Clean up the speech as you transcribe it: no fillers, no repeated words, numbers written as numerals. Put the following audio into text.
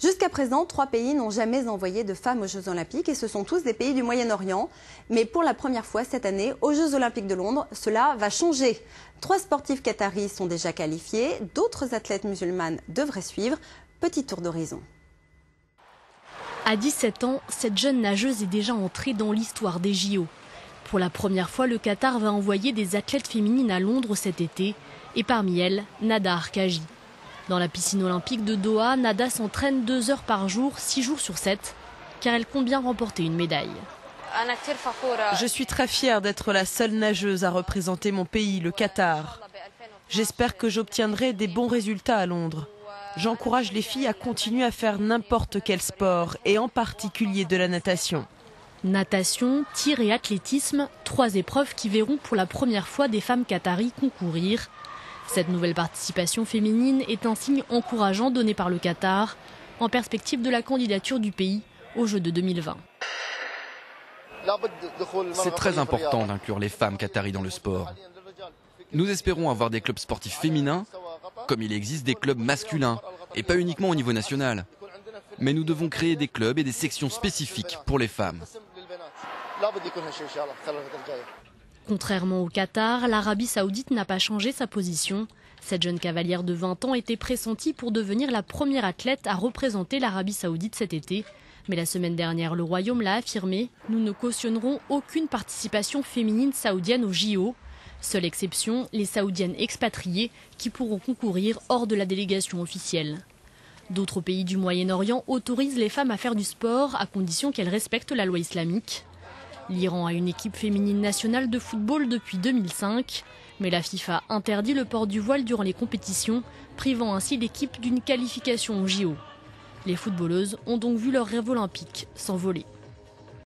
Jusqu'à présent, 3 pays n'ont jamais envoyé de femmes aux Jeux Olympiques et ce sont tous des pays du Moyen-Orient. Mais pour la première fois cette année, aux Jeux Olympiques de Londres, cela va changer. 3 sportifs qataris sont déjà qualifiés, d'autres athlètes musulmanes devraient suivre. Petit tour d'horizon. À 17 ans, cette jeune nageuse est déjà entrée dans l'histoire des JO. Pour la première fois, le Qatar va envoyer des athlètes féminines à Londres cet été. Et parmi elles, Nada Arkaji. Dans la piscine olympique de Doha, Nada s'entraîne 2 heures par jour, 6 jours sur 7, car elle compte bien remporter une médaille. Je suis très fière d'être la seule nageuse à représenter mon pays, le Qatar. J'espère que j'obtiendrai des bons résultats à Londres. J'encourage les filles à continuer à faire n'importe quel sport, et en particulier de la natation. Natation, tir et athlétisme, 3 épreuves qui verront pour la première fois des femmes qataries concourir. Cette nouvelle participation féminine est un signe encourageant donné par le Qatar en perspective de la candidature du pays aux Jeux de 2020. C'est très important d'inclure les femmes qataries dans le sport. Nous espérons avoir des clubs sportifs féminins, comme il existe des clubs masculins, et pas uniquement au niveau national. Mais nous devons créer des clubs et des sections spécifiques pour les femmes. Contrairement au Qatar, l'Arabie Saoudite n'a pas changé sa position. Cette jeune cavalière de 20 ans était pressentie pour devenir la première athlète à représenter l'Arabie Saoudite cet été. Mais la semaine dernière, le Royaume l'a affirmé, nous ne cautionnerons aucune participation féminine saoudienne aux JO. Seule exception, les saoudiennes expatriées qui pourront concourir hors de la délégation officielle. D'autres pays du Moyen-Orient autorisent les femmes à faire du sport à condition qu'elles respectent la loi islamique. L'Iran a une équipe féminine nationale de football depuis 2005, mais la FIFA interdit le port du voile durant les compétitions, privant ainsi l'équipe d'une qualification aux JO. Les footballeuses ont donc vu leur rêve olympique s'envoler.